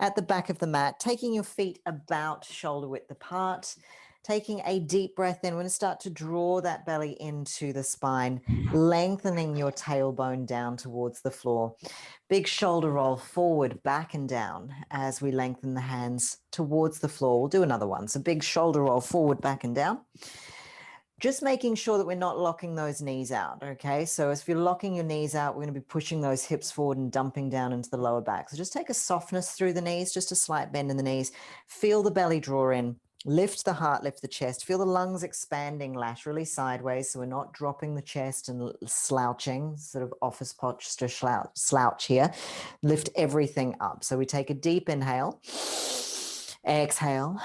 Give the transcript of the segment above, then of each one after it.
at the back of the mat, taking your feet about shoulder width apart, taking a deep breath in. We're going to start to draw that belly into the spine, lengthening your tailbone down towards the floor. Big shoulder roll forward, back and down as we lengthen the hands towards the floor. We'll do another one. So big shoulder roll forward, back and down. Just making sure that we're not locking those knees out, okay? So if you're locking your knees out, we're going to be pushing those hips forward and dumping down into the lower back. So just take a softness through the knees, just a slight bend in the knees. Feel the belly draw in. Lift the heart, lift the chest. Feel the lungs expanding laterally sideways, so we're not dropping the chest and slouching, sort of office posture slouch here. Lift everything up. So we take a deep inhale. Exhale.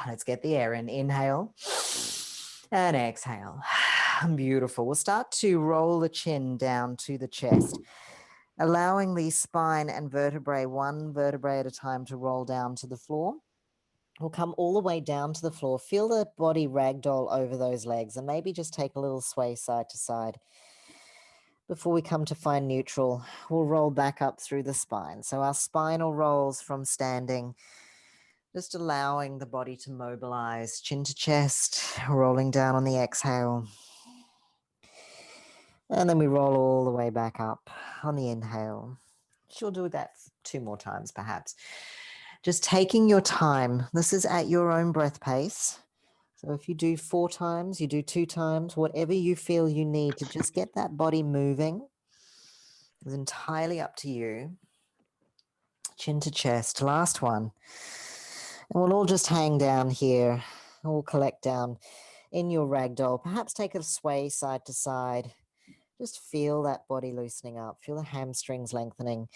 Let's get the air in. Inhale. And exhale. Beautiful. We'll start to roll the chin down to the chest, allowing the spine and vertebrae, one vertebrae at a time, to roll down to the floor. We'll come all the way down to the floor. Feel the body ragdoll over those legs and maybe just take a little sway side to side. Before we come to find neutral, we'll roll back up through the spine. So our spinal rolls from standing, just allowing the body to mobilize, chin to chest, rolling down on the exhale. And then we roll all the way back up on the inhale. She'll do that 2 more times, perhaps. Just taking your time. This is at your own breath pace. So if you do 4 times, you do 2 times, whatever you feel you need to just get that body moving is entirely up to you. Chin to chest, last one. And we'll all just hang down here, all collect down in your ragdoll. Perhaps take a sway side to side. Just feel that body loosening up. Feel the hamstrings lengthening.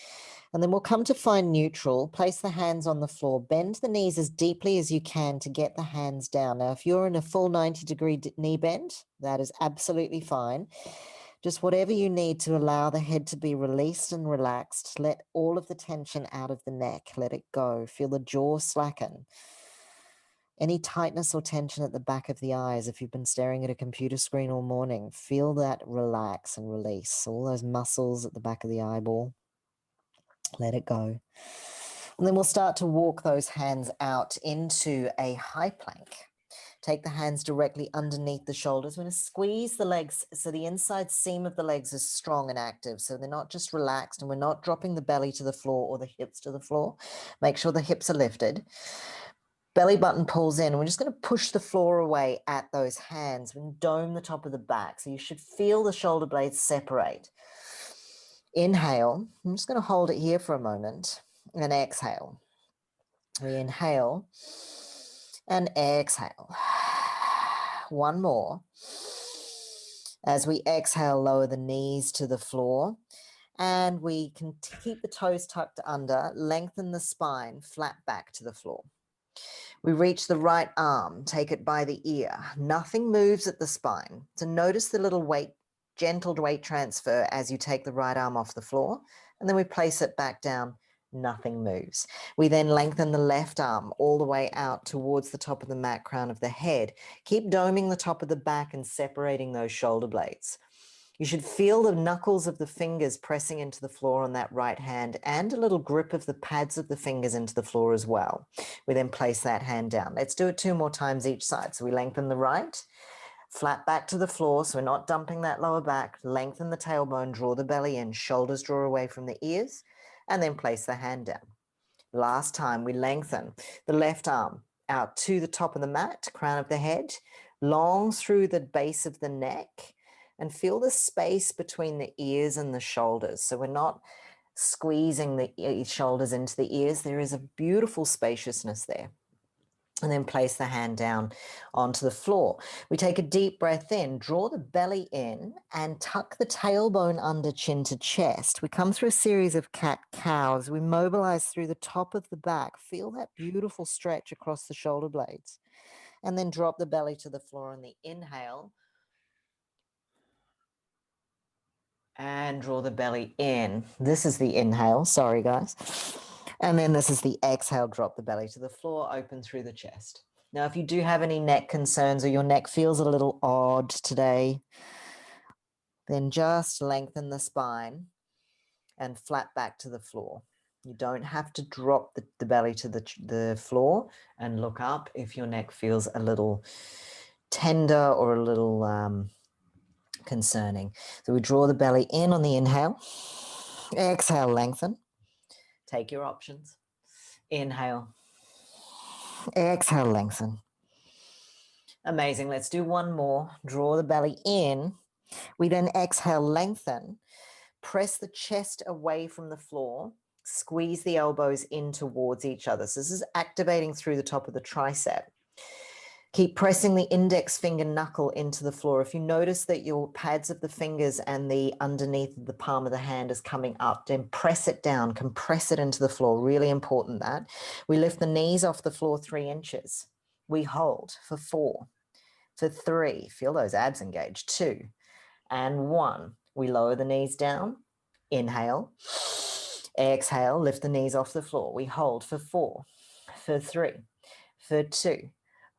And then we'll come to find neutral. Place the hands on the floor. Bend the knees as deeply as you can to get the hands down. Now, if you're in a full 90-degree knee bend, that is absolutely fine. Just whatever you need to allow the head to be released and relaxed. Let all of the tension out of the neck. Let it go. Feel the jaw slacken. Any tightness or tension at the back of the eyes, if you've been staring at a computer screen all morning, feel that relax and release. All those muscles at the back of the eyeball. Let it go. And then we'll start to walk those hands out into a high plank. Take the hands directly underneath the shoulders. We're going to squeeze the legs so the inside seam of the legs is strong and active. So they're not just relaxed, and we're not dropping the belly to the floor or the hips to the floor. Make sure the hips are lifted. Belly button pulls in. We're just going to push the floor away at those hands and dome the top of the back. So you should feel the shoulder blades separate. Inhale. I'm just going to hold it here for a moment and exhale. We inhale and exhale. One more. As we exhale, lower the knees to the floor, and we can keep the toes tucked under, lengthen the spine, flat back to the floor. We reach the right arm, take it by the ear. Nothing moves at the spine. So notice the little weight, gentle weight transfer as you take the right arm off the floor, and then we place it back down. Nothing moves. We then lengthen the left arm all the way out towards the top of the mat, crown of the head. Keep doming the top of the back and separating those shoulder blades. You should feel the knuckles of the fingers pressing into the floor on that right hand, and a little grip of the pads of the fingers into the floor as well. We then place that hand down. Let's do it 2 more times each side. So we lengthen the right, flat back to the floor, so we're not dumping that lower back. Lengthen the tailbone, draw the belly in, shoulders draw away from the ears, and then place the hand down. Last time, we lengthen the left arm out to the top of the mat, crown of the head, long through the base of the neck, and feel the space between the ears and the shoulders. So we're not squeezing the shoulders into the ears. There is a beautiful spaciousness there. And then place the hand down onto the floor. We take a deep breath in, draw the belly in, and tuck the tailbone under, chin to chest. We come through a series of cat-cows. We mobilize through the top of the back. Feel that beautiful stretch across the shoulder blades. And then drop the belly to the floor on the inhale. And draw the belly in. This is the inhale. Sorry, guys. And then this is the exhale, drop the belly to the floor, open through the chest. Now, if you do have any neck concerns or your neck feels a little odd today, then just lengthen the spine and flat back to the floor. You don't have to drop the belly to the floor and look up if your neck feels a little tender or a little concerning. So we draw the belly in on the inhale. Exhale, lengthen. Take your options. Inhale. Exhale, lengthen. Amazing. Let's do one more. Draw the belly in. We then exhale, lengthen. Press the chest away from the floor. Squeeze the elbows in towards each other. So this is activating through the top of the tricep. Keep pressing the index finger knuckle into the floor. If you notice that your pads of the fingers and the underneath of the palm of the hand is coming up, then press it down, compress it into the floor. Really important that. We lift the knees off the floor 3 inches. We hold for 4, for 3. Feel those abs engaged. 2 and 1. We lower the knees down. Inhale. Exhale. Lift the knees off the floor. We hold for 4, for 3, for 2.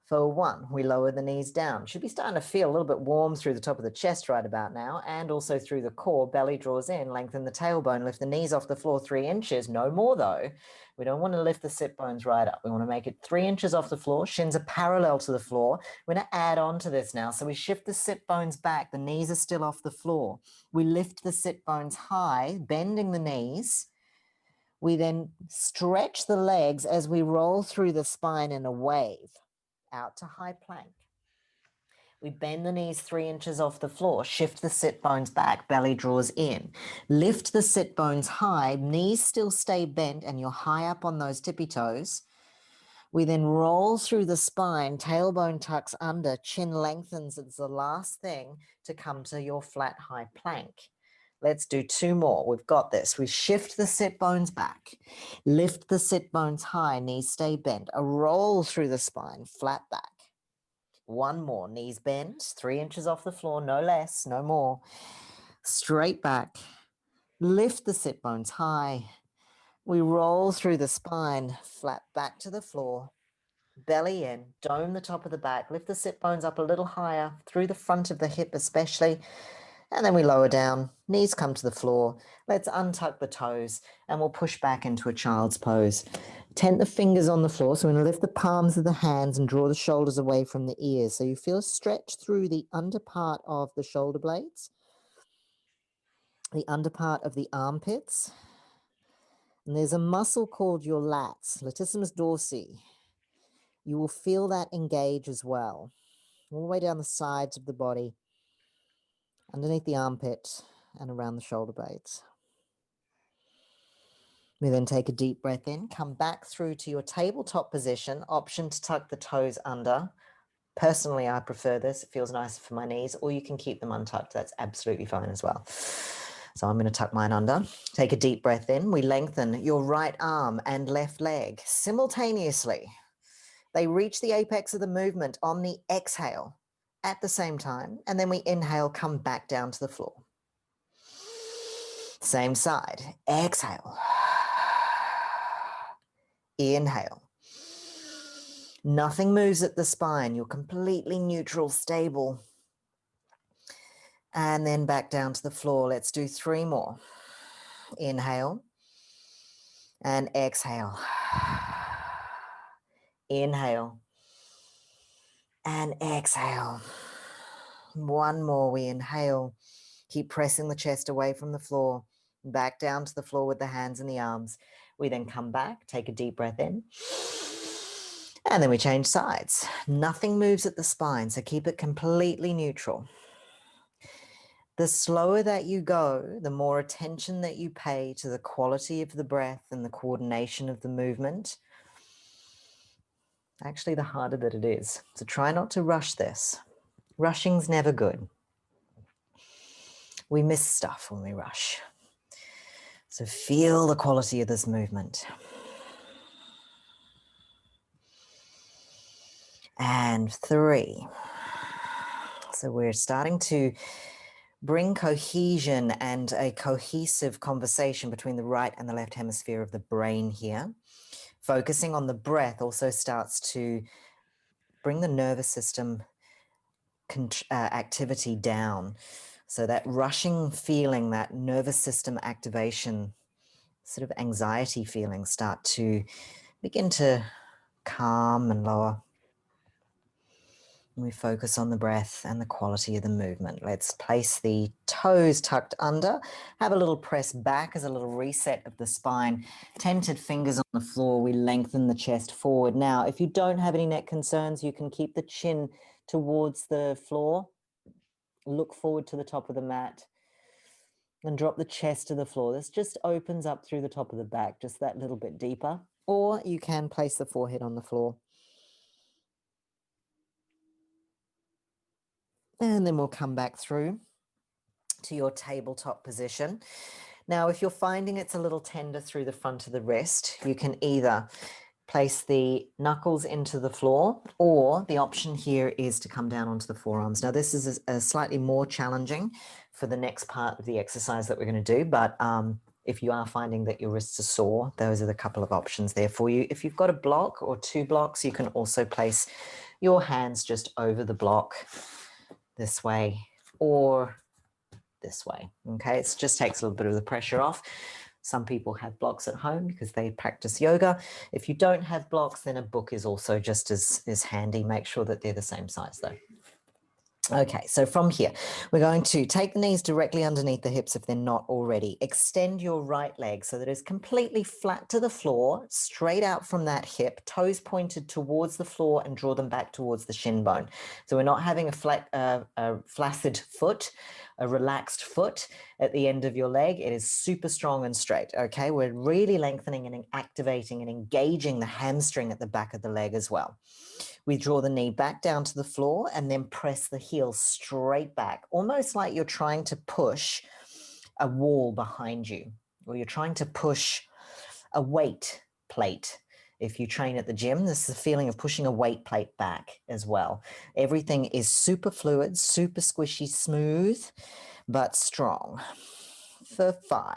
For 1, we lower the knees down. Should be starting to feel a little bit warm through the top of the chest right about now, and also through the core. Belly draws in, lengthen the tailbone, lift the knees off the floor 3 inches. No more though. We don't want to lift the sit bones right up. We want to make it 3 inches off the floor. Shins are parallel to the floor. We're going to add on to this now. So we shift the sit bones back. The knees are still off the floor. We lift the sit bones high, bending the knees. We then stretch the legs as we roll through the spine in a wave. Out to high plank. We bend the knees 3 inches off the floor, shift the sit bones back, belly draws in. Lift the sit bones high, knees still stay bent and you're high up on those tippy toes. We then roll through the spine, tailbone tucks under, chin lengthens. It's the last thing to come to your flat high plank. Let's do 2 more. We've got this. We shift the sit bones back, lift the sit bones high, knees stay bent, a roll through the spine, flat back. 1 more, knees bend, 3 inches off the floor, no less, no more. Straight back, lift the sit bones high. We roll through the spine, flat back to the floor, belly in, dome the top of the back, lift the sit bones up a little higher, through the front of the hip especially. And then we lower down, knees come to the floor. Let's untuck the toes and we'll push back into a child's pose. Tent the fingers on the floor. So we're going to lift the palms of the hands and draw the shoulders away from the ears. So you feel a stretch through the under part of the shoulder blades, the under part of the armpits. And there's a muscle called your lats, latissimus dorsi. You will feel that engage as well, all the way down the sides of the body, underneath the armpit and around the shoulder blades. We then take a deep breath in, come back through to your tabletop position, option to tuck the toes under. Personally, I prefer this. It feels nicer for my knees, or you can keep them untucked. That's absolutely fine as well. So I'm going to tuck mine under. Take a deep breath in. We lengthen your right arm and left leg simultaneously. They reach the apex of the movement on the exhale at the same time. And then we inhale, come back down to the floor. Same side. Exhale. Inhale. Nothing moves at the spine. You're completely neutral, stable. And then back down to the floor. Let's do 3 more. Inhale and exhale. Inhale and exhale. 1 more. We inhale. Keep pressing the chest away from the floor. Back down to the floor with the hands and the arms. We then come back, take a deep breath in. And then we change sides. Nothing moves at the spine, so keep it completely neutral. The slower that you go, the more attention that you pay to the quality of the breath and the coordination of the movement, actually the harder that it is. So try not to rush this. Rushing's never good. We miss stuff when we rush. So feel the quality of this movement. And 3. So we're starting to bring cohesion and a cohesive conversation between the right and the left hemisphere of the brain here. Focusing on the breath also starts to bring the nervous system activity down. So that rushing feeling, that nervous system activation sort of anxiety feelings start to begin to calm and lower. We focus on the breath and the quality of the movement. Let's place the toes tucked under, have a little press back as a little reset of the spine, tented fingers on the floor, we lengthen the chest forward. Now, if you don't have any neck concerns, you can keep the chin towards the floor, look forward to the top of the mat, and drop the chest to the floor. This just opens up through the top of the back, just that little bit deeper. Or you can place the forehead on the floor. And then we'll come back through to your tabletop position. Now, if you're finding it's a little tender through the front of the wrist, you can either place the knuckles into the floor, or the option here is to come down onto the forearms. Now, this is a slightly more challenging for the next part of the exercise that we're going to do, but if you are finding that your wrists are sore, those are the couple of options there for you. If you've got a block or 2 blocks, you can also place your hands just over the block this way or this way. Okay, it just takes a little bit of the pressure off. Some people have blocks at home because they practice yoga. If you don't have blocks, then a book is also just as handy. Make sure that they're the same size though. Okay, so from here, we're going to take the knees directly underneath the hips if they're not already. Extend your right leg so that it's completely flat to the floor, straight out from that hip, toes pointed towards the floor, and draw them back towards the shin bone. So we're not having a flaccid foot, a relaxed foot at the end of your leg. It is super strong and straight, okay? We're really lengthening and activating and engaging the hamstring at the back of the leg as well. We draw the knee back down to the floor and then press the heel straight back, almost like you're trying to push a wall behind you, or you're trying to push a weight plate. If you train at the gym, this is a feeling of pushing a weight plate back as well. Everything is super fluid, super squishy, smooth, but strong. For 5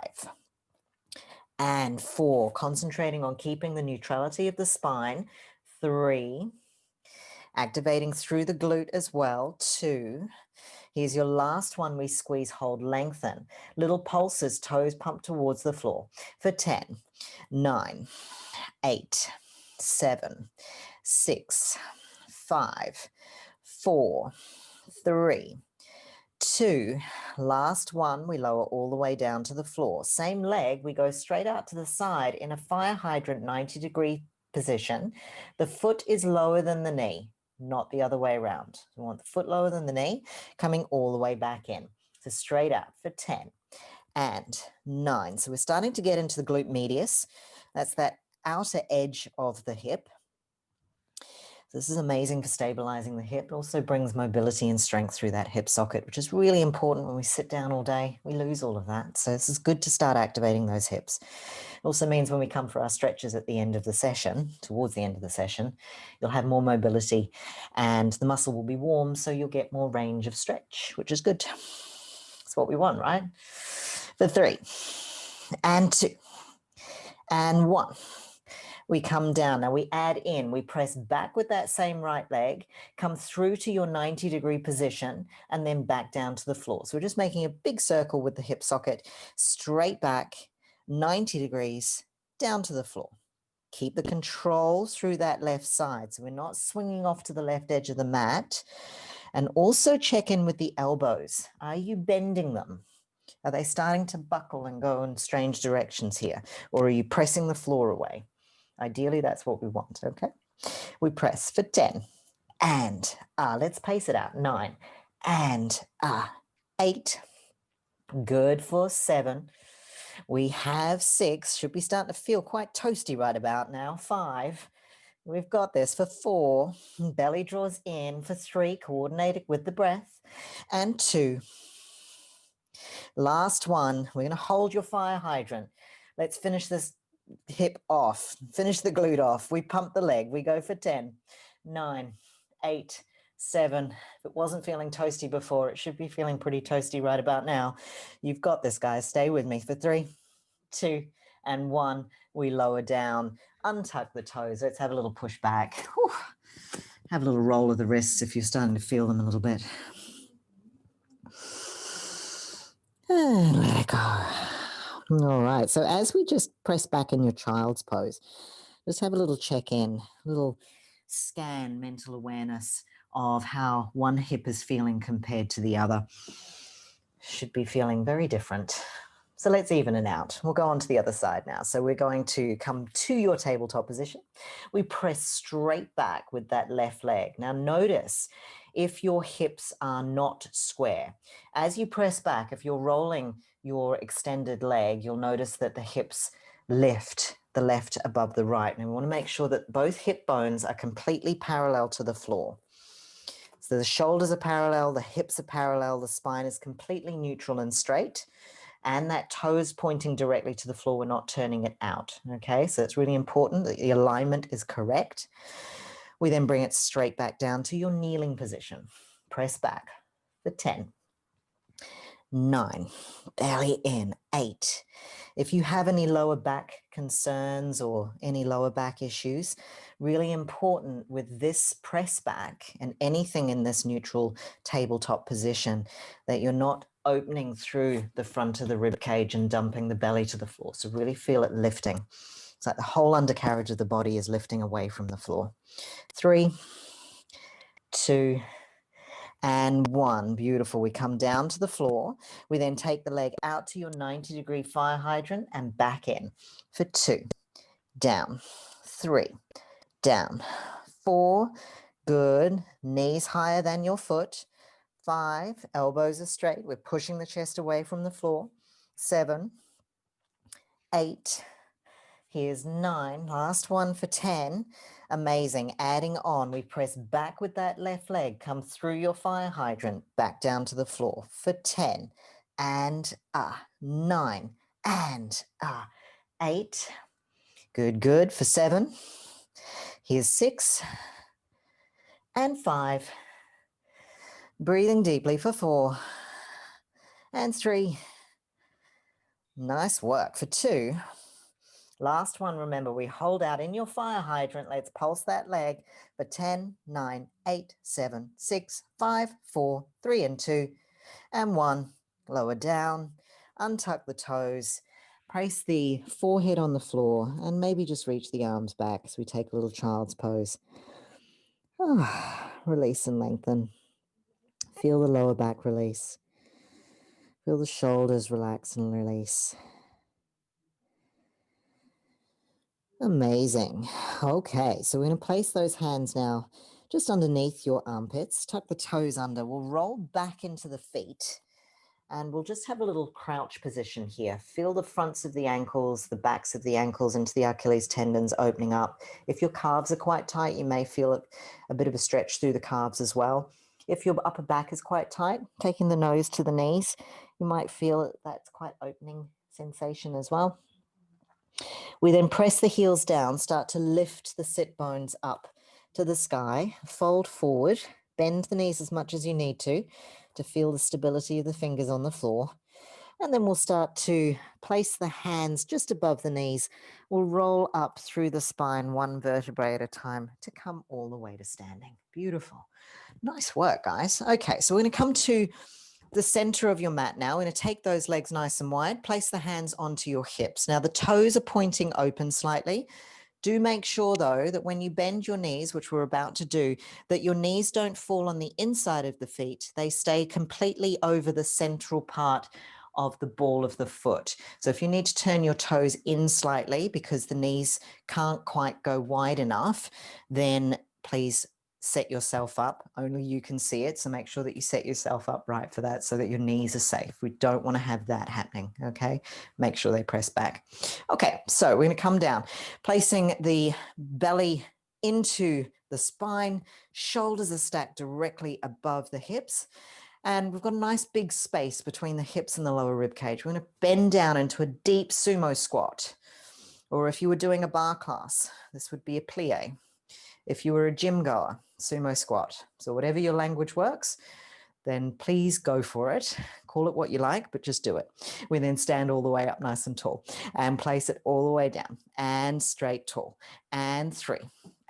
and 4, concentrating on keeping the neutrality of the spine. 3, activating through the glute as well. 2, here's your last one. We squeeze, hold, lengthen. Little pulses, toes pumped towards the floor. For 10, 9, 8, 7, 6, 5, 4, 3, 2, last one, we lower all the way down to the floor. Same leg, we go straight out to the side in a fire hydrant 90-degree position. The foot is lower than the knee, not the other way around. We want the foot lower than the knee, coming all the way back in. So straight out for 10 and 9. So we're starting to get into the glute medius. That's that outer edge of the hip. So this is amazing for stabilizing the hip. It also brings mobility and strength through that hip socket, which is really important when we sit down all day. We lose all of that. So this is good to start activating those hips. It also means when we come for our stretches at the end of the session, towards the end of the session, you'll have more mobility and the muscle will be warm, so you'll get more range of stretch, which is good. That's what we want, right? For 3 and 2 and 1. We come down. Now we add in, we press back with that same right leg, come through to your 90-degree position, and then back down to the floor. So we're just making a big circle with the hip socket, straight back, 90 degrees, down to the floor. Keep the control through that left side. So we're not swinging off to the left edge of the mat. And also check in with the elbows. Are you bending them? Are they starting to buckle and go in strange directions here? Or are you pressing the floor away? Ideally, that's what we want, okay? We press for 10 and let's pace it out. 9 and 8. Good for 7. We have 6. Should be starting to feel quite toasty right about now. 5. We've got this for 4. Belly draws in for 3. Coordinated with the breath. And 2. Last one. We're going to hold your fire hydrant. Let's finish this hip off, finish the glute off. We pump the leg. We go for 10, 9, 8, 7. If it wasn't feeling toasty before, it should be feeling pretty toasty right about now. You've got this, guys. Stay with me for 3, 2, and 1. We lower down, untuck the toes. Let's have a little push back. Whew. Have a little roll of the wrists if you're starting to feel them a little bit. And let it go. All right. So as we just press back in your child's pose, just have a little check-in, a little scan, mental awareness of how one hip is feeling compared to the other. Should be feeling very different. So let's even it out. We'll go on to the other side now. So we're going to come to your tabletop position. We press straight back with that left leg. Now notice if your hips are not square. As you press back, if you're rolling your extended leg, you'll notice that the hips lift, the left above the right. And we want to make sure that both hip bones are completely parallel to the floor. So the shoulders are parallel, the hips are parallel, the spine is completely neutral and straight, and that toe is pointing directly to the floor. We're not turning it out, okay? So it's really important that the alignment is correct. We then bring it straight back down to your kneeling position. Press back for 10, 9, belly in, 8. If you have any lower back concerns or any lower back issues, really important with this press back and anything in this neutral tabletop position that you're not opening through the front of the rib cage and dumping the belly to the floor. So really feel it lifting. It's like the whole undercarriage of the body is lifting away from the floor. 3, 2, and 1. Beautiful. We come down to the floor. We then take the leg out to your 90-degree fire hydrant and back in for 2. Down. 3. Down. 4. Good. Knees higher than your foot. 5. Elbows are straight. We're pushing the chest away from the floor. 7. 8. Here's 9. Last one for 10. Amazing. Adding on, we press back with that left leg. Come through your fire hydrant, back down to the floor for 10. And 9. And 8. Good, good. For 7. Here's 6. And 5. Breathing deeply for 4. And 3. Nice work. For 2. Last one, remember, we hold out in your fire hydrant. Let's pulse that leg for 10, 9, 8, 7, 6, 5, 4, 3, and 2, and 1. Lower down, untuck the toes, place the forehead on the floor, and maybe just reach the arms back as we take a little child's pose. Release and lengthen. Feel the lower back release. Feel the shoulders relax and release. Amazing. Okay, so we're going to place those hands now just underneath your armpits. Tuck the toes under. We'll roll back into the feet and we'll just have a little crouch position here. Feel the fronts of the ankles, the backs of the ankles into the Achilles tendons opening up. If your calves are quite tight, you may feel a bit of a stretch through the calves as well. If your upper back is quite tight, taking the nose to the knees, you might feel that's quite opening sensation as well. We then press the heels down, start to lift the sit bones up to the sky, fold forward, bend the knees as much as you need to feel the stability of the fingers on the floor. And then we'll start to place the hands just above the knees. We'll roll up through the spine, one vertebrae at a time to come all the way to standing. Beautiful. Nice work, guys. Okay, so we're going to come to the center of your mat now. We're going to take those legs nice and wide, place the hands onto your hips. Now the toes are pointing open slightly. Do make sure though that when you bend your knees, which we're about to do, that your knees don't fall on the inside of the feet. They stay completely over the central part of the ball of the foot. So if you need to turn your toes in slightly because the knees can't quite go wide enough, then please set yourself up. Only you can see it. So make sure that you set yourself up right for that so that your knees are safe. We don't want to have that happening. Okay. Make sure they press back. Okay. So we're going to come down, placing the belly into the spine. Shoulders are stacked directly above the hips. And we've got a nice big space between the hips and the lower rib cage. We're going to bend down into a deep sumo squat. Or if you were doing a bar class, this would be a plie. If you were a gym goer, sumo squat. So whatever your language works, then please go for it. Call it what you like, but just do it. We then stand all the way up nice and tall and place it all the way down and straight tall. And 3.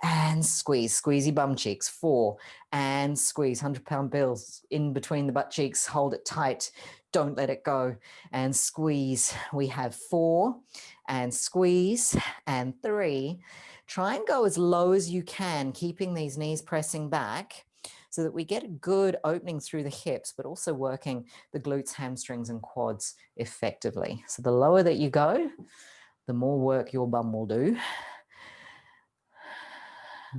And squeeze, squeezy bum cheeks. 4. And squeeze, 100-pound bills in between the butt cheeks. Hold it tight. Don't let it go. And squeeze. We have 4 and squeeze and 3. Try and go as low as you can, keeping these knees pressing back so that we get a good opening through the hips, but also working the glutes, hamstrings, and quads effectively. So the lower that you go, the more work your bum will do.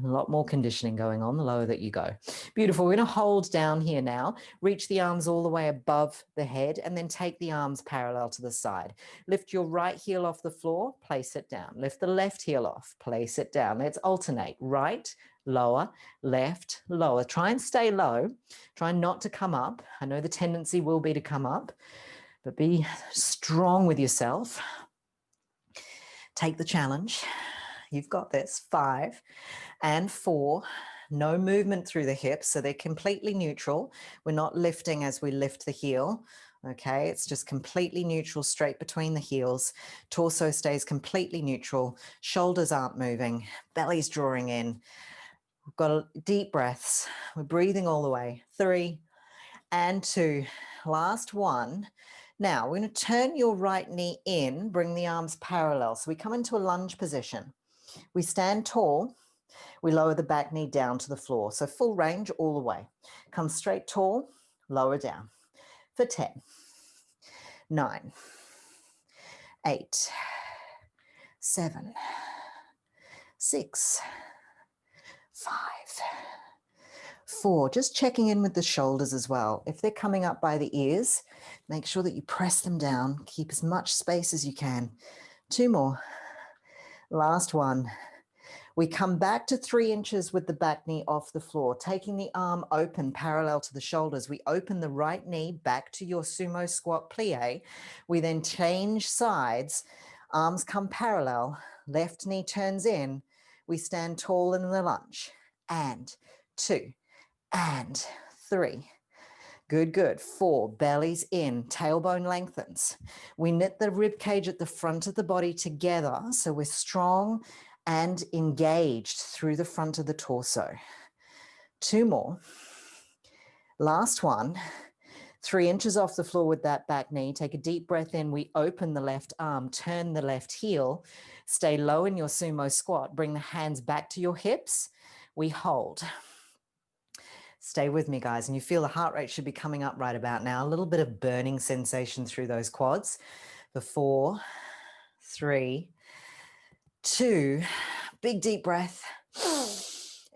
A lot more conditioning going on the lower that you go. Beautiful. We're going to hold down here now. Reach the arms all the way above the head and then take the arms parallel to the side. Lift your right heel off the floor, place it down. Lift the left heel off, place it down. Let's alternate. Right, lower, left, lower. Try and stay low. Try not to come up. I know the tendency will be to come up, but be strong with yourself. Take the challenge. You've got this. 5 and 4. No movement through the hips, so they're completely neutral. We're not lifting as we lift the heel. Okay, it's just completely neutral, straight between the heels. Torso stays completely neutral. Shoulders aren't moving. Belly's drawing in. We've got deep breaths. We're breathing all the way. 3 and 2. Last one. Now, we're going to turn your right knee in, bring the arms parallel. So we come into a lunge position. We stand tall. We lower the back knee down to the floor. So full range all the way. Come straight tall, lower down. For 10, 9, 8, 7, 6, 5, 4. Just checking in with the shoulders as well. If they're coming up by the ears, make sure that you press them down. Keep as much space as you can. 2 more. Last one. We come back to 3 inches with the back knee off the floor, taking the arm open parallel to the shoulders. We open the right knee back to your sumo squat plie. We then change sides. Arms come parallel. Left knee turns in. We stand tall in the lunge. And 2 and 3. Good, good. 4, bellies in, tailbone lengthens. We knit the rib cage at the front of the body together so we're strong and engaged through the front of the torso. 2 more. Last one. 3 inches off the floor with that back knee. Take a deep breath in. We open the left arm, turn the left heel. Stay low in your sumo squat. Bring the hands back to your hips. We hold. Stay with me, guys, and you feel the heart rate should be coming up right about now. A little bit of burning sensation through those quads. For 4, 3, 2, big deep breath.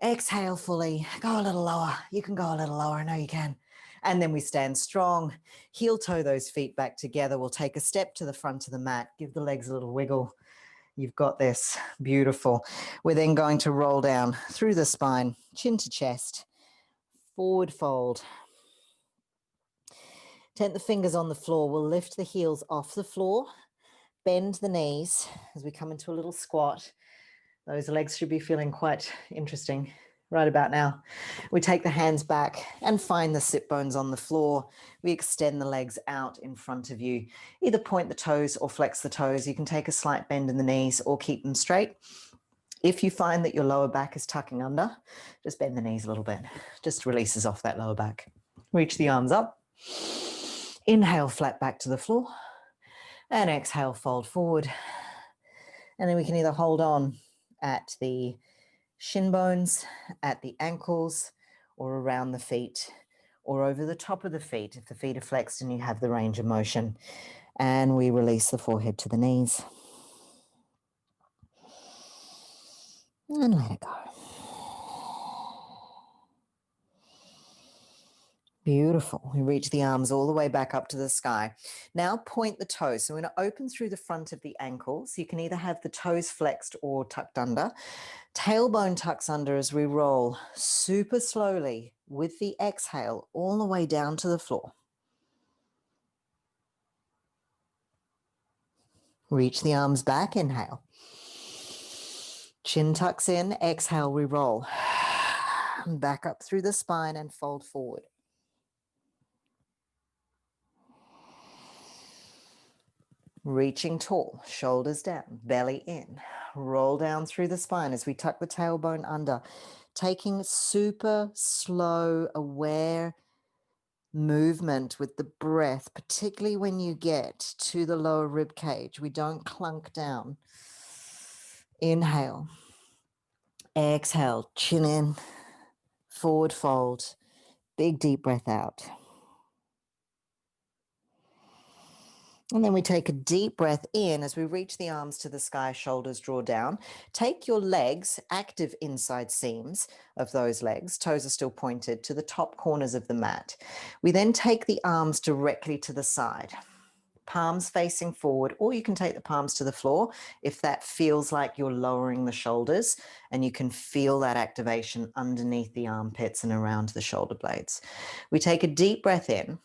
Exhale fully. Go a little lower. You can go a little lower. I know you can. And then we stand strong. Heel toe those feet back together. We'll take a step to the front of the mat. Give the legs a little wiggle. You've got this. Beautiful. We're then going to roll down through the spine, chin to chest. Forward fold. Tent the fingers on the floor. We'll lift the heels off the floor. Bend the knees as we come into a little squat. Those legs should be feeling quite interesting right about now. We take the hands back and find the sit bones on the floor. We extend the legs out in front of you. Either point the toes or flex the toes. You can take a slight bend in the knees or keep them straight. If you find that your lower back is tucking under, just bend the knees a little bit. Just releases off that lower back. Reach the arms up. Inhale, flat back to the floor. And exhale, fold forward. And then we can either hold on at the shin bones, at the ankles, or around the feet, or over the top of the feet if the feet are flexed and you have the range of motion. And we release the forehead to the knees. And let it go. Beautiful. We reach the arms all the way back up to the sky. Now point the toes. So we're going to open through the front of the ankles. You can either have the toes flexed or tucked under. Tailbone tucks under as we roll super slowly with the exhale all the way down to the floor. Reach the arms back. Inhale. Chin tucks in. Exhale, we roll. Back up through the spine and fold forward. Reaching tall, shoulders down, belly in. Roll down through the spine as we tuck the tailbone under. Taking super slow, aware movement with the breath, particularly when you get to the lower rib cage. We don't clunk down. Inhale. Exhale, chin in, forward fold, big deep breath out. And then we take a deep breath in as we reach the arms to the sky, shoulders draw down. Take your legs, active inside seams of those legs, toes are still pointed, to the top corners of the mat. We then take the arms directly to the side, palms facing forward, or you can take the palms to the floor if that feels like you're lowering the shoulders and you can feel that activation underneath the armpits and around the shoulder blades. We take a deep breath in,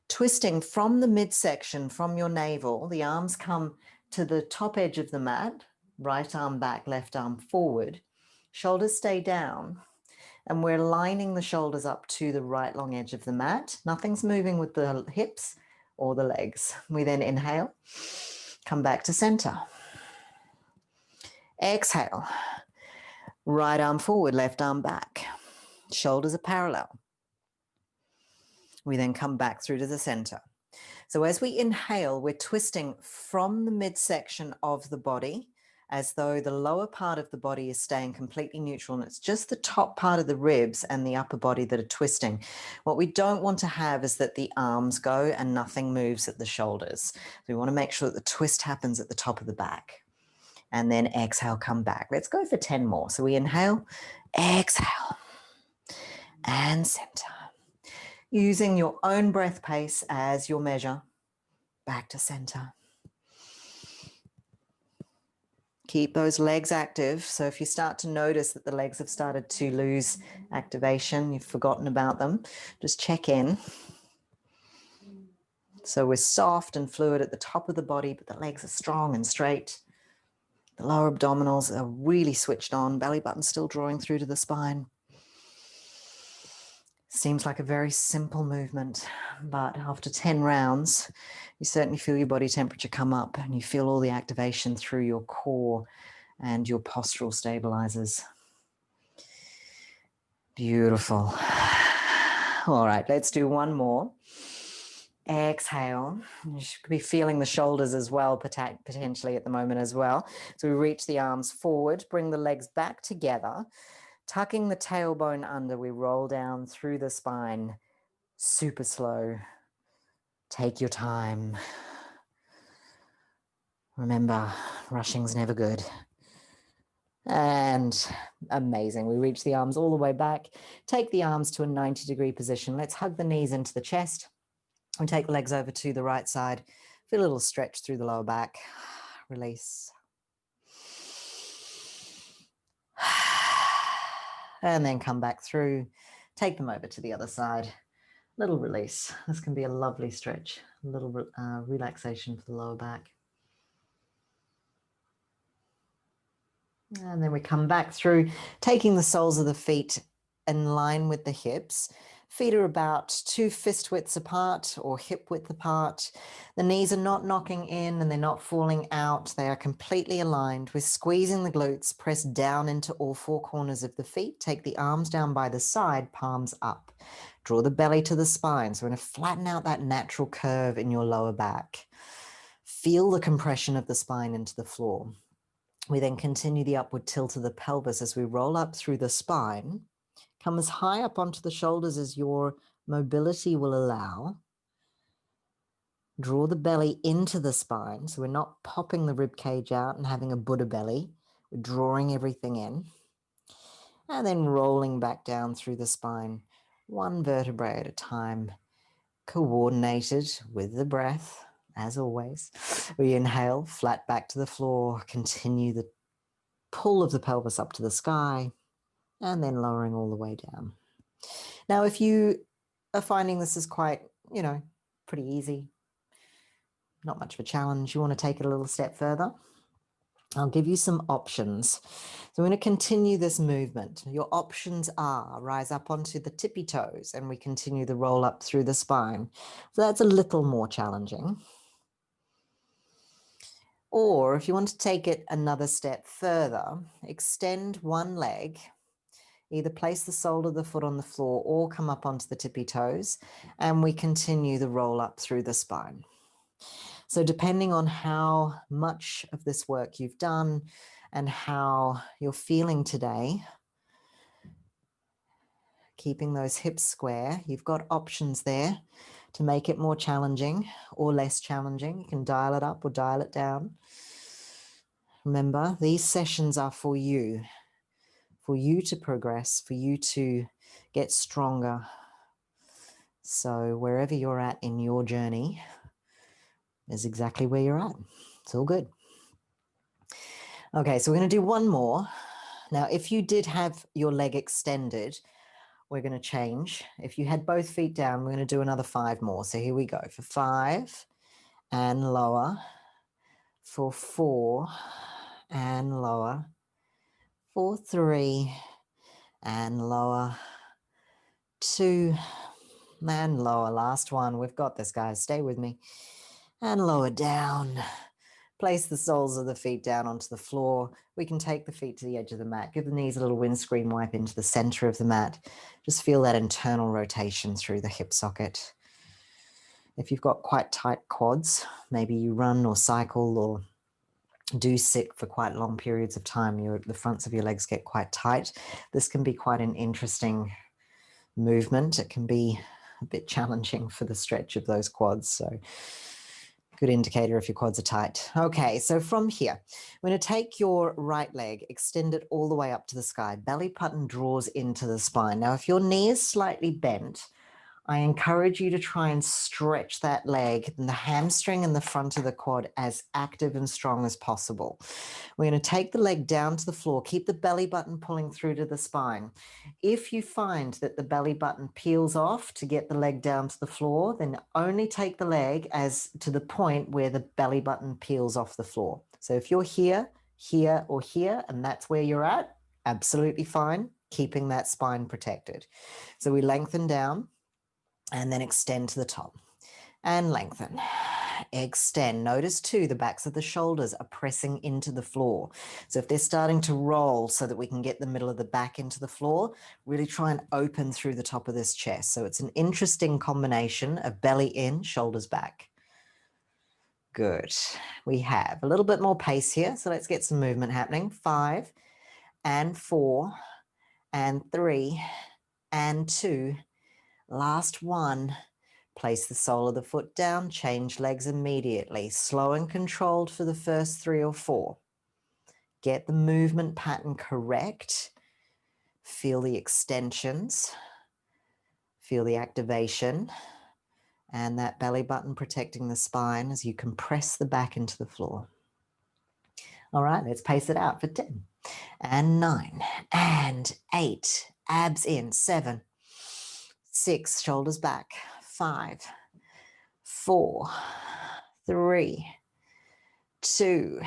twisting from the midsection, from your navel. The arms come to the top edge of the mat, right arm back, left arm forward. Shoulders stay down. And we're lining the shoulders up to the right long edge of the mat. Nothing's moving with the hips or the legs. We then inhale, come back to center. Exhale, right arm forward, left arm back. Shoulders are parallel. We then come back through to the center. So as we inhale, we're twisting from the midsection of the body as though the lower part of the body is staying completely neutral and it's just the top part of the ribs and the upper body that are twisting. What we don't want to have is that the arms go and nothing moves at the shoulders. We want to make sure that the twist happens at the top of the back. And then exhale, come back. Let's go for 10 more. So we inhale, exhale, and center. Using your own breath pace as your measure, back to center. Keep those legs active. So if you start to notice that the legs have started to lose activation, you've forgotten about them, just check in. So we're soft and fluid at the top of the body, but the legs are strong and straight. The lower abdominals are really switched on, belly button still drawing through to the spine. Seems like a very simple movement, but after 10 rounds, you certainly feel your body temperature come up and you feel all the activation through your core and your postural stabilizers. Beautiful. All right, let's do one more. Exhale. You should be feeling the shoulders as well, potentially at the moment as well. So we reach the arms forward, bring the legs back together. Tucking the tailbone under, we roll down through the spine, super slow. Take your time. Remember, rushing's never good. And amazing. We reach the arms all the way back. Take the arms to a 90-degree position. Let's hug the knees into the chest. We take the legs over to the right side. Feel a little stretch through the lower back. Release. And then come back through, take them over to the other side. Little release. This can be a lovely stretch, a little relaxation for the lower back. And then we come back through, taking the soles of the feet in line with the hips. Feet are about 2 fist widths apart or hip width apart. The knees are not knocking in and they're not falling out. They are completely aligned. We're squeezing the glutes, press down into all 4 corners of the feet. Take the arms down by the side, palms up. Draw the belly to the spine. So we're going to flatten out that natural curve in your lower back. Feel the compression of the spine into the floor. We then continue the upward tilt of the pelvis as we roll up through the spine. Come as high up onto the shoulders as your mobility will allow. Draw the belly into the spine. So we're not popping the rib cage out and having a Buddha belly. We're drawing everything in. And then rolling back down through the spine, 1 vertebrae at a time, coordinated with the breath, as always. We inhale, flat back to the floor, continue the pull of the pelvis up to the sky, and then lowering all the way down. Now, if you are finding this is quite, pretty easy, not much of a challenge, you want to take it a little step further, I'll give you some options. So we're going to continue this movement. Your options are rise up onto the tippy toes and we continue the roll up through the spine. So that's a little more challenging. Or if you want to take it another step further, extend one leg, Either place the sole of the foot on the floor or come up onto the tippy toes, and we continue the roll up through the spine. So depending on how much of this work you've done and how you're feeling today, keeping those hips square, you've got options there to make it more challenging or less challenging. You can dial it up or dial it down. Remember, these sessions are for you to progress, for you to get stronger. So wherever you're at in your journey is exactly where you're at. It's all good. Okay, so we're going to do one more. Now, if you did have your leg extended, we're going to change. If you had both feet down, we're going to do another 5 more. So here we go for 5 and lower, for 4 and lower, for 3 and lower, 2 and lower. Last one. We've got this, guys. Stay with me. And lower down. Place the soles of the feet down onto the floor. We can take the feet to the edge of the mat. Give the knees a little windscreen wipe into the center of the mat. Just feel that internal rotation through the hip socket. If you've got quite tight quads, maybe you run or cycle or do sit for quite long periods of time, the fronts of your legs get quite tight. This can be quite an interesting movement. It can be a bit challenging for the stretch of those quads. So good indicator if your quads are tight. Okay, so from here, we're going to take your right leg, extend it all the way up to the sky. Belly button draws into the spine. Now, if your knee is slightly bent, I encourage you to try and stretch that leg and the hamstring and the front of the quad as active and strong as possible. We're going to take the leg down to the floor, keep the belly button pulling through to the spine. If you find that the belly button peels off to get the leg down to the floor, then only take the leg as to the point where the belly button peels off the floor. So if you're here, here, or here, and that's where you're at, absolutely fine, keeping that spine protected. So we lengthen down, and then extend to the top and lengthen, extend. Notice too, the backs of the shoulders are pressing into the floor. So if they're starting to roll so that we can get the middle of the back into the floor, really try and open through the top of this chest. So it's an interesting combination of belly in, shoulders back. Good. We have a little bit more pace here. So let's get some movement happening. 5 and 4 and 3 and 2. Last one, place the sole of the foot down, change legs immediately, slow and controlled for the first 3 or 4. Get the movement pattern correct. Feel the extensions, feel the activation, and that belly button protecting the spine as you compress the back into the floor. All right, let's pace it out for 10 and 9 and 8, abs in, 7, 6, shoulders back, 5, 4, 3, 2,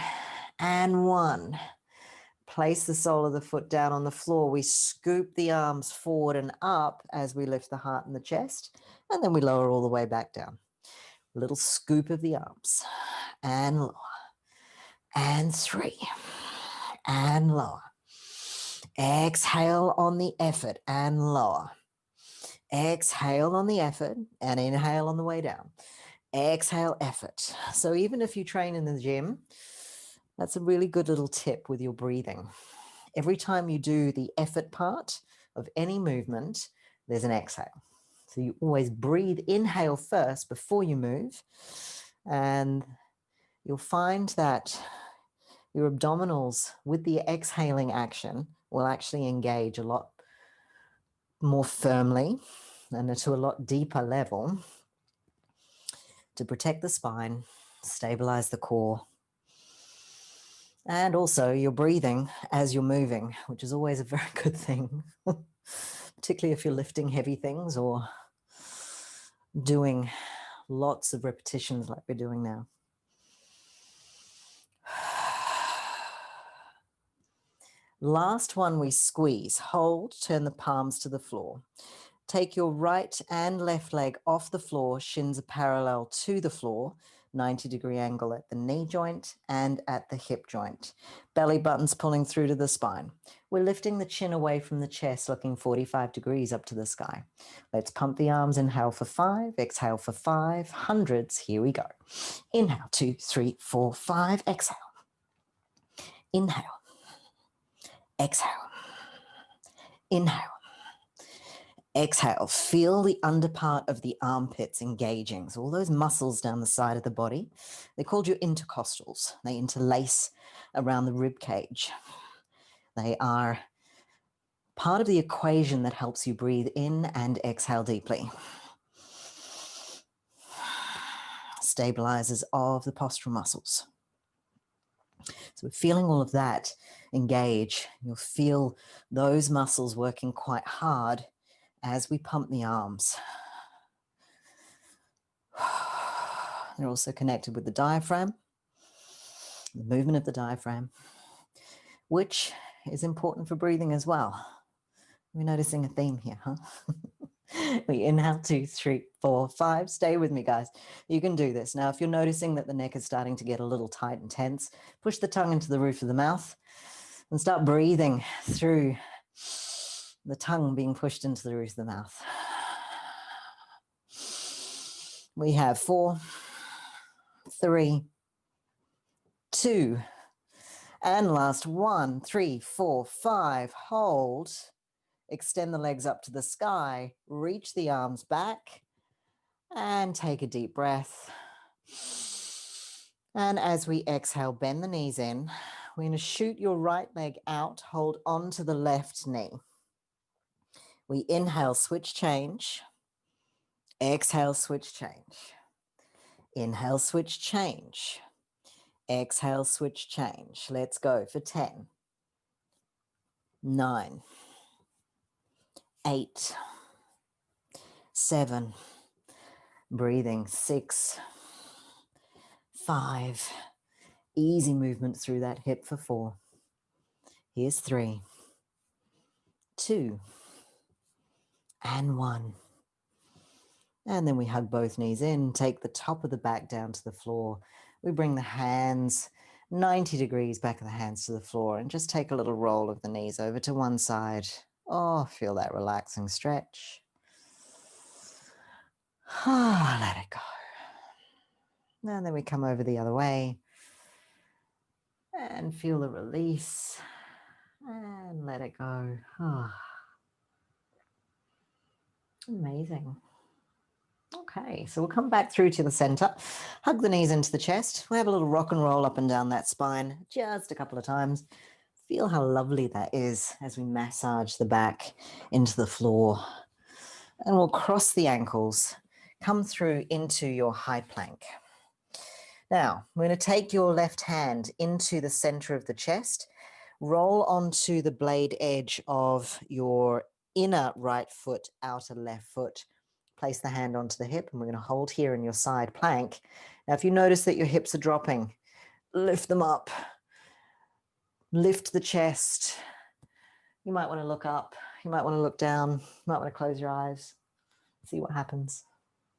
and 1. Place the sole of the foot down on the floor. We scoop the arms forward and up as we lift the heart and the chest, and then we lower all the way back down. A little scoop of the arms, and lower, and 3, and lower. Exhale on the effort, and lower. Exhale on the effort and inhale on the way down. Exhale, effort. So even if you train in the gym, that's a really good little tip with your breathing. Every time you do the effort part of any movement, there's an exhale. So you always breathe, inhale first before you move, and you'll find that your abdominals with the exhaling action will actually engage a lot more firmly and to a lot deeper level to protect the spine, stabilize the core, and also you're breathing as you're moving, which is always a very good thing, particularly if you're lifting heavy things or doing lots of repetitions like we're doing now. Last one, we squeeze, hold, turn the palms to the floor. Take your right and left leg off the floor, shins are parallel to the floor. 90-degree angle at the knee joint and at the hip joint. Belly button's pulling through to the spine. We're lifting the chin away from the chest, looking 45 degrees up to the sky. Let's pump the arms. Inhale for 5, exhale for 5, hundreds. Here we go. Inhale, 2, 3, 4, 5, exhale. Inhale, exhale, inhale. Exhale, feel the under part of the armpits engaging. So all those muscles down the side of the body, they're called your intercostals. They interlace around the rib cage. They are part of the equation that helps you breathe in and exhale deeply. Stabilizers of the postural muscles. So we're feeling all of that engage. You'll feel those muscles working quite hard as we pump the arms. They're also connected with the diaphragm, the movement of the diaphragm, which is important for breathing as well. We're noticing a theme here, huh? We inhale, 2, 3, 4, 5. Stay with me, guys. You can do this. Now, if you're noticing that the neck is starting to get a little tight and tense, push the tongue into the roof of the mouth and start breathing through the tongue being pushed into the roof of the mouth. We have 4, 3, 2, and last 1, 3, 4, 5. Hold. Extend the legs up to the sky. Reach the arms back and take a deep breath. And as we exhale, bend the knees in. We're going to shoot your right leg out. Hold on to the left knee. We inhale, switch change. Exhale, switch change. Inhale, switch change. Exhale, switch change. Let's go for 10, 9, 8, 7, breathing, 6, 5, easy movement through that hip for 4. Here's 3, 2, and 1. And then we hug both knees in, take the top of the back down to the floor. We bring the hands 90 degrees, back of the hands to the floor, and just take a little roll of the knees over to one side. Oh, feel that relaxing stretch. Ah, let it go. And then we come over the other way and feel the release and let it go. Oh. Amazing. Okay, so we'll come back through to the center, hug the knees into the chest. We'll have a little rock and roll up and down that spine just a couple of times. Feel how lovely that is as we massage the back into the floor. And we'll cross the ankles, come through into your high plank. Now, we're going to take your left hand into the center of the chest, roll onto the blade edge of your inner right foot, outer left foot. Place the hand onto the hip, and we're going to hold here in your side plank. Now, if you notice that your hips are dropping, lift them up, lift the chest. You might want to look up, you might want to look down, you might want to close your eyes, see what happens.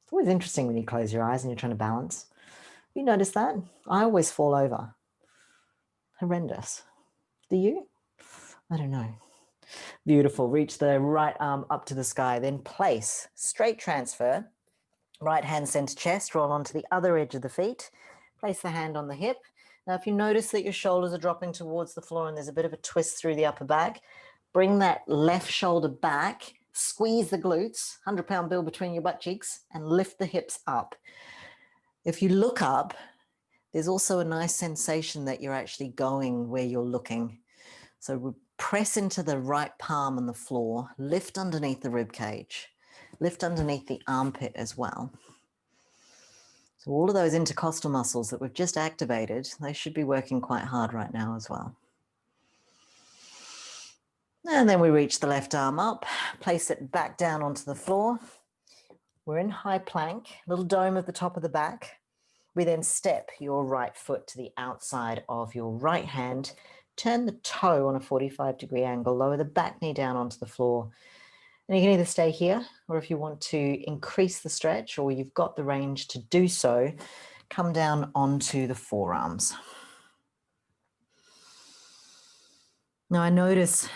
It's always interesting when you close your eyes and you're trying to balance. You notice that? I always fall over. Horrendous. Do you? I don't know. Beautiful. Reach the right arm up to the sky, then place straight transfer, right hand center chest, roll onto the other edge of the feet, place the hand on the hip. Now, if you notice that your shoulders are dropping towards the floor and there's a bit of a twist through the upper back, bring that left shoulder back, squeeze the glutes, 100-pound bill between your butt cheeks, and lift the hips up. If you look up, there's also a nice sensation that you're actually going where you're looking. So we press into the right palm on the floor, lift underneath the rib cage, lift underneath the armpit as well. So all of those intercostal muscles that we've just activated, they should be working quite hard right now as well. And then we reach the left arm up, place it back down onto the floor. We're in high plank, little dome at the top of the back. We then step your right foot to the outside of your right hand, turn the toe on a 45-degree angle, lower the back knee down onto the floor. And you can either stay here, or if you want to increase the stretch, or you've got the range to do so, come down onto the forearms. Now I notice,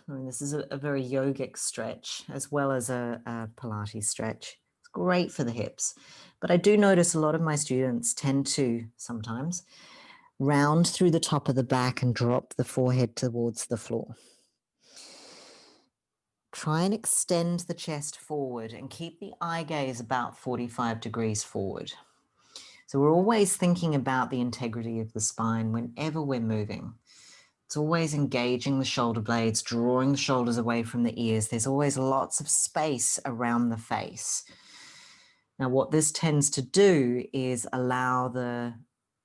this is a very yogic stretch as well as a Pilates stretch. It's great for the hips, but I do notice a lot of my students tend to sometimes round through the top of the back and drop the forehead towards the floor. Try and extend the chest forward and keep the eye gaze about 45 degrees forward. So we're always thinking about the integrity of the spine whenever we're moving. It's always engaging the shoulder blades, drawing the shoulders away from the ears. There's always lots of space around the face. Now, what this tends to do is allow the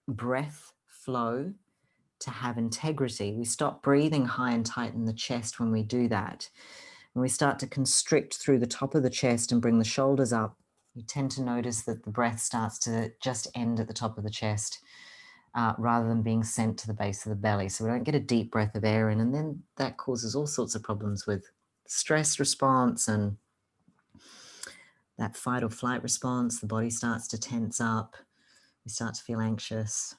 breath flow to have integrity. We stop breathing high and tight in the chest when we do that. When we start to constrict through the top of the chest and bring the shoulders up, you tend to notice that the breath starts to just end at the top of the chest rather than being sent to the base of the belly. So we don't get a deep breath of air in, and then that causes all sorts of problems with stress response and that fight or flight response. The body starts to tense up. We start to feel anxious.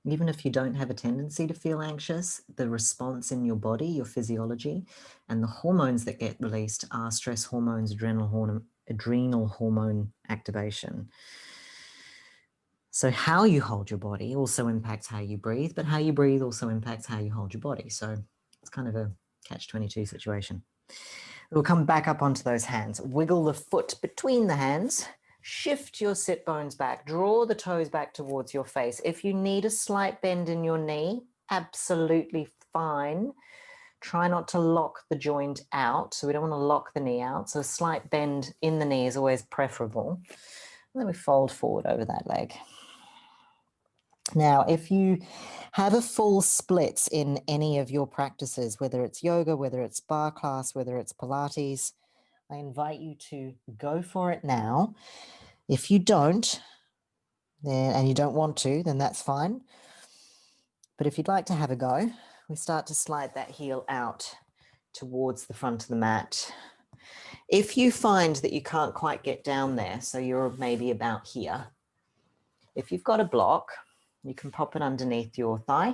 Even if you don't have a tendency to feel anxious, the response in your body, your physiology, and the hormones that get released are stress hormones, adrenal hormone activation. So how you hold your body also impacts how you breathe, but how you breathe also impacts how you hold your body. So it's kind of a catch-22 situation. We'll come back up onto those hands. Wiggle the foot between the hands. Shift your sit bones back. Draw the toes back towards your face. If you need a slight bend in your knee, absolutely fine. Try not to lock the joint out. So we don't want to lock the knee out. So a slight bend in the knee is always preferable. And then we fold forward over that leg. Now, if you have a full splits in any of your practices, whether it's yoga, whether it's bar class, whether it's Pilates, I invite you to go for it now. If you don't, then, and you don't want to, then that's fine. But if you'd like to have a go, we start to slide that heel out towards the front of the mat. If you find that you can't quite get down there, so you're maybe about here, if you've got a block, you can pop it underneath your thigh.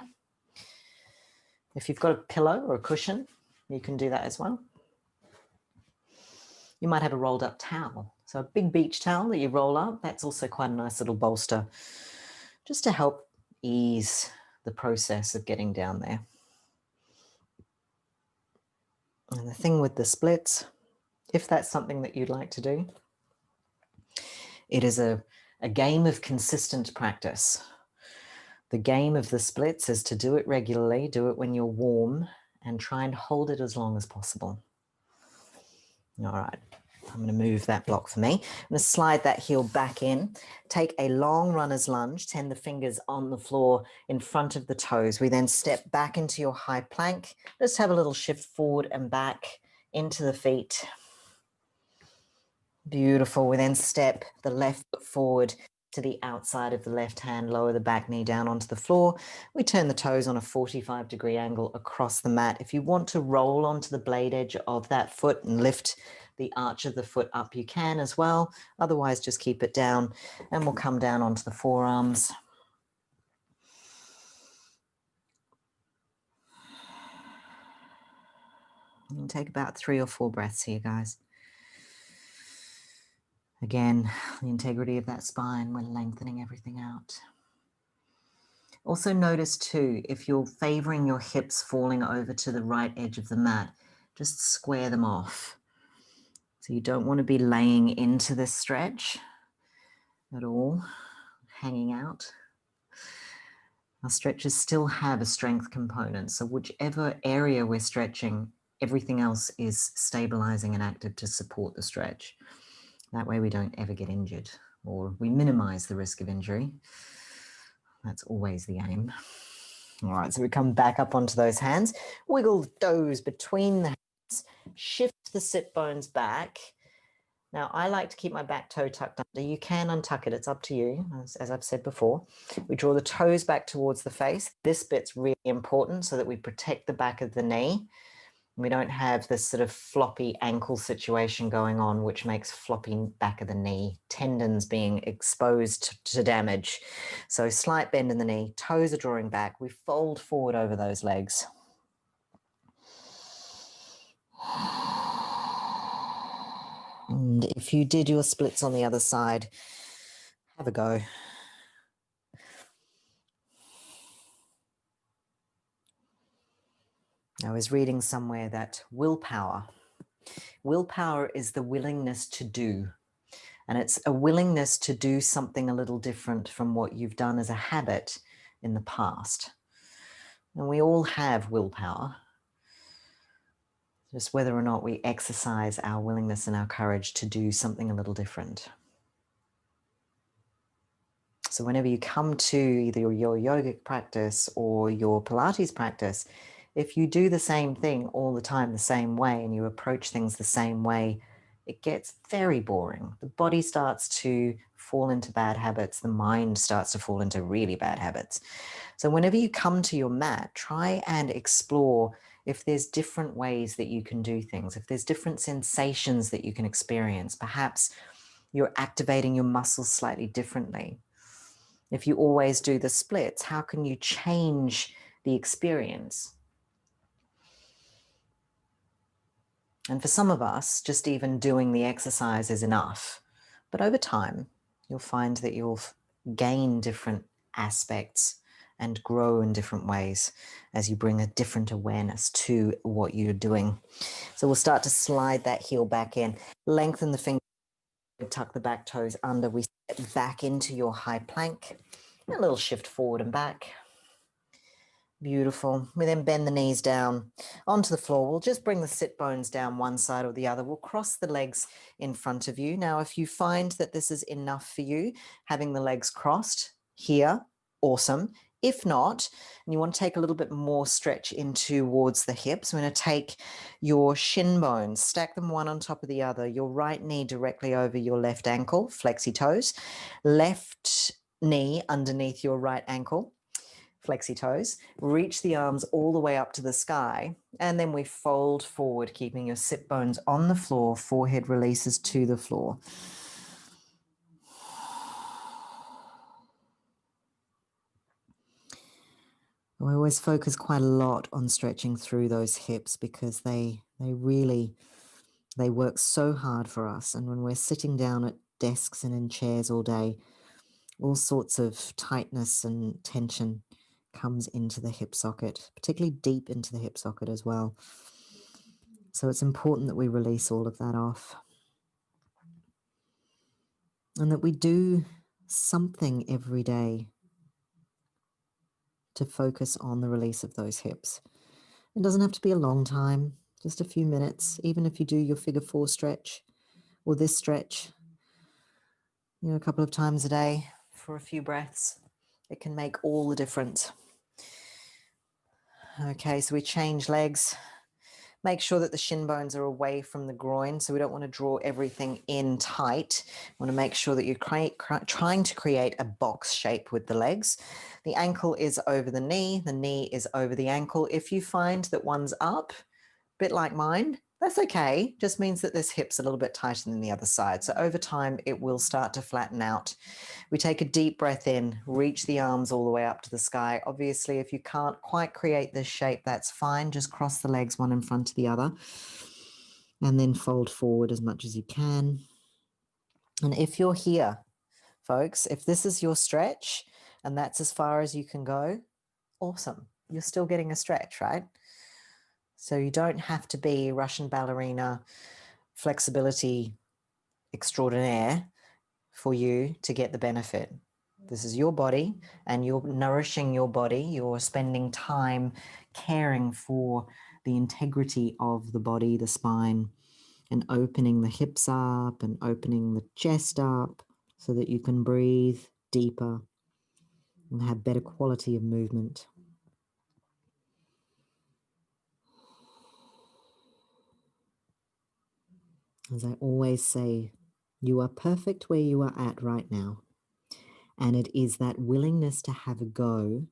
If you've got a pillow or a cushion, you can do that as well. You might have a rolled up towel. So a big beach towel that you roll up, that's also quite a nice little bolster, just to help ease the process of getting down there. And the thing with the splits, if that's something that you'd like to do, it is a game of consistent practice. The game of the splits is to do it regularly, do it when you're warm, and try and hold it as long as possible. All right, I'm going to move that block for me. I'm going to slide that heel back in, take a long runner's lunge, tend the fingers on the floor in front of the toes. We then step back into your high plank. Just have a little shift forward and back into the feet. Beautiful. We then step the left foot forward to the outside of the left hand, lower the back knee down onto the floor. We turn the toes on a 45-degree angle across the mat. If you want to roll onto the blade edge of that foot and lift the arch of the foot up, you can as well. Otherwise, just keep it down and we'll come down onto the forearms. And take about 3 or 4 breaths here, guys. Again, the integrity of that spine, we're lengthening everything out. Also notice too, if you're favoring your hips falling over to the right edge of the mat, just square them off. So you don't want to be laying into this stretch at all, hanging out. Our stretches still have a strength component. So whichever area we're stretching, everything else is stabilizing and active to support the stretch. That way we don't ever get injured, or we minimize the risk of injury. That's always the aim. All right, so we come back up onto those hands, wiggle the toes between the hands, shift the sit bones back. Now, I like to keep my back toe tucked under. You can untuck it, it's up to you, as I've said before. We draw the toes back towards the face. This bit's really important so that we protect the back of the knee. We don't have this sort of floppy ankle situation going on, which makes floppy back of the knee, tendons being exposed to damage. So slight bend in the knee, toes are drawing back. We fold forward over those legs. And if you did your splits on the other side, have a go. I was reading somewhere that willpower is the willingness to do. And it's a willingness to do something a little different from what you've done as a habit in the past. And we all have willpower. Just whether or not we exercise our willingness and our courage to do something a little different. So whenever you come to either your yogic practice or your Pilates practice, if you do the same thing all the time the same way and you approach things the same way, it gets very boring. The body starts to fall into bad habits. The mind starts to fall into really bad habits. So whenever you come to your mat, try and explore if there's different ways that you can do things, if there's different sensations that you can experience. Perhaps you're activating your muscles slightly differently. If you always do the splits, how can you change the experience? And for some of us, just even doing the exercise is enough. But over time, you'll find that you'll gain different aspects and grow in different ways as you bring a different awareness to what you're doing. So we'll start to slide that heel back in, lengthen the finger, tuck the back toes under. We step back into your high plank, a little shift forward and back. Beautiful. We then bend the knees down onto the floor. We'll just bring the sit bones down one side or the other. We'll cross the legs in front of you. Now, if you find that this is enough for you, having the legs crossed here, awesome. If not, and you want to take a little bit more stretch in towards the hips, we're going to take your shin bones, stack them one on top of the other, your right knee directly over your left ankle, flexi toes, left knee underneath your right ankle, flexi toes, reach the arms all the way up to the sky, and then we fold forward, keeping your sit bones on the floor, forehead releases to the floor. I always focus quite a lot on stretching through those hips because they work so hard for us. And when we're sitting down at desks and in chairs all day, all sorts of tightness and tension comes into the hip socket, particularly deep into the hip socket as well. So it's important that we release all of that off and that we do something every day to focus on the release of those hips. It doesn't have to be a long time, just a few minutes, even if you do your figure 4 stretch or this stretch, a couple of times a day for a few breaths. It can make all the difference. Okay, so we change legs. Make sure that the shin bones are away from the groin, so we don't want to draw everything in tight. We want to make sure that you're trying to create a box shape with the legs. The ankle is over the knee is over the ankle. If you find that one's up, a bit like mine, that's okay. Just means that this hip's a little bit tighter than the other side. So over time, it will start to flatten out. We take a deep breath in, reach the arms all the way up to the sky. Obviously, if you can't quite create this shape, that's fine. Just cross the legs one in front of the other and then fold forward as much as you can. And if you're here, folks, if this is your stretch and that's as far as you can go, awesome. You're still getting a stretch, right? So you don't have to be Russian ballerina flexibility extraordinaire for you to get the benefit. This is your body and you're nourishing your body. You're spending time caring for the integrity of the body, the spine, and opening the hips up and opening the chest up so that you can breathe deeper and have better quality of movement. As I always say, you are perfect where you are at right now. And it is that willingness to have a go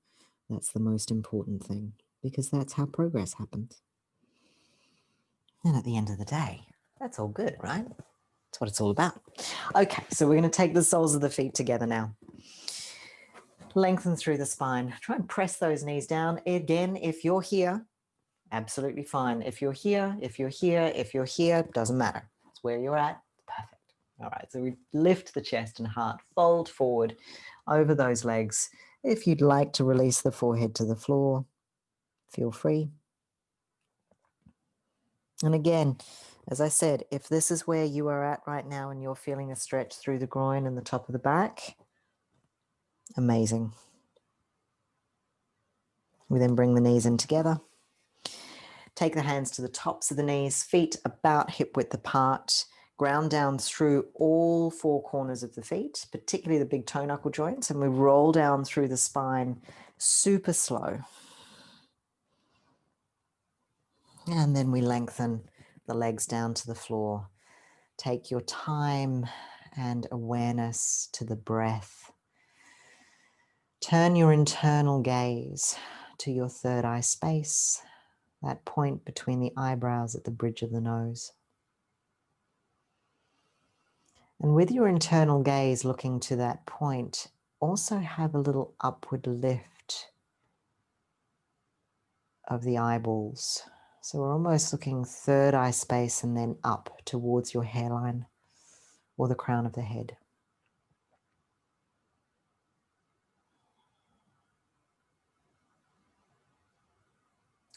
that's the most important thing, because that's how progress happens. And at the end of the day, that's all good, right? That's what it's all about. Okay, so we're going to take the soles of the feet together now. Lengthen through the spine. Try and press those knees down. Again, if you're here, absolutely fine. If you're here, if you're here, if you're here, doesn't matter. It's where you're at. Perfect. All right, so we lift the chest and heart, fold forward over those legs. If you'd like to release the forehead to the floor, feel free. And again, as I said, if this is where you are at right now and you're feeling a stretch through the groin and the top of the back, amazing. We then bring the knees in together. Take the hands to the tops of the knees, feet about hip width apart. Ground down through all four corners of the feet, particularly the big toe knuckle joints, and we roll down through the spine super slow. And then we lengthen the legs down to the floor. Take your time and awareness to the breath. Turn your internal gaze to your third eye space, that point between the eyebrows at the bridge of the nose. And with your internal gaze looking to that point, also have a little upward lift of the eyeballs. So we're almost looking third eye space and then up towards your hairline or the crown of the head.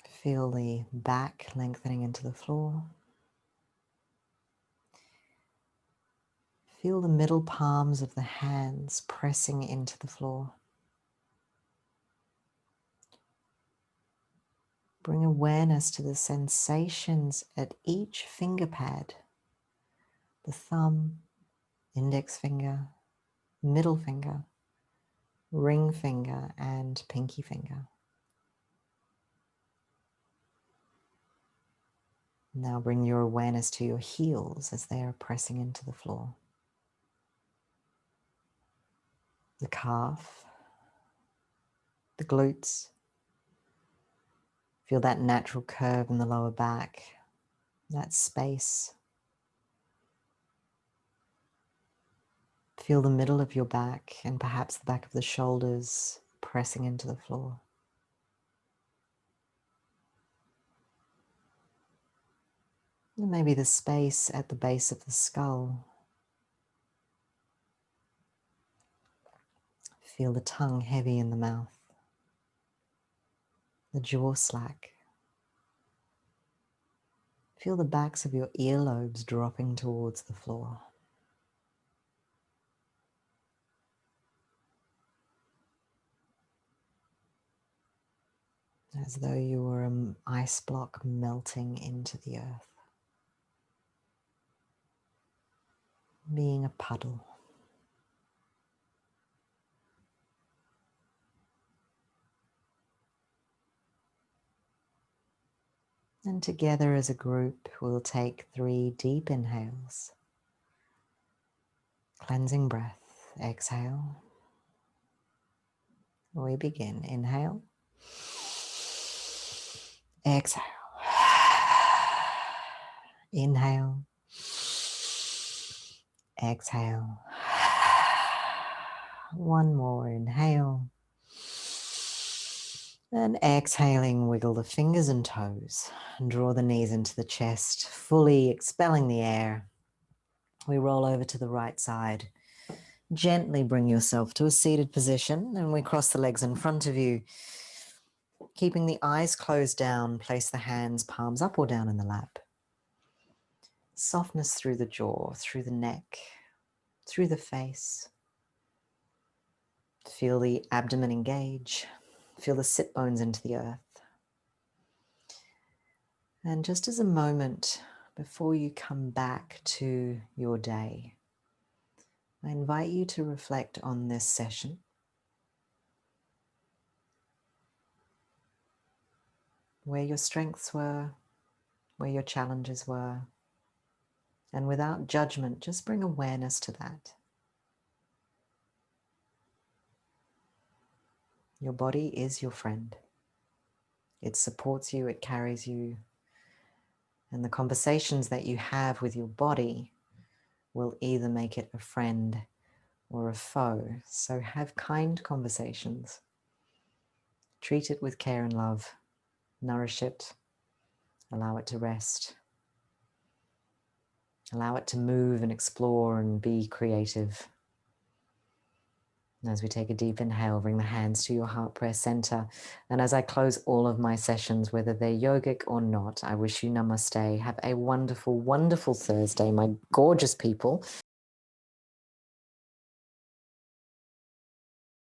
Feel the back lengthening into the floor. Feel the middle palms of the hands pressing into the floor. Bring awareness to the sensations at each finger pad. The thumb, index finger, middle finger, ring finger, and pinky finger. Now bring your awareness to your heels as they are pressing into the floor. The calf, the glutes. Feel that natural curve in the lower back, that space. Feel the middle of your back and perhaps the back of the shoulders pressing into the floor. And maybe the space at the base of the skull. Feel the tongue heavy in the mouth, the jaw slack. Feel the backs of your earlobes dropping towards the floor. As though you were an ice block melting into the earth. Being a puddle. And together as a group, we'll take 3 deep inhales. Cleansing breath. Exhale. We begin. Inhale. Exhale. Inhale. Exhale. One more. Inhale. And exhaling, wiggle the fingers and toes and draw the knees into the chest, fully expelling the air. We roll over to the right side. Gently bring yourself to a seated position and we cross the legs in front of you. Keeping the eyes closed down, place the hands, palms up or down in the lap. Softness through the jaw, through the neck, through the face. Feel the abdomen engage. Feel the sit bones into the earth. And just as a moment before you come back to your day, I invite you to reflect on this session. Where your strengths were, where your challenges were, and without judgment, just bring awareness to that. Your body is your friend. It supports you, it carries you, And the conversations that you have with your body will either make it a friend or a foe. So have kind conversations. Treat it with care and love. Nourish it. Allow it to rest. Allow it to move and explore and be creative. And as we take a deep inhale, bring the hands to your heart prayer center. And as I close all of my sessions, whether they're yogic or not, I wish you namaste. Have a wonderful, wonderful Thursday, my gorgeous people.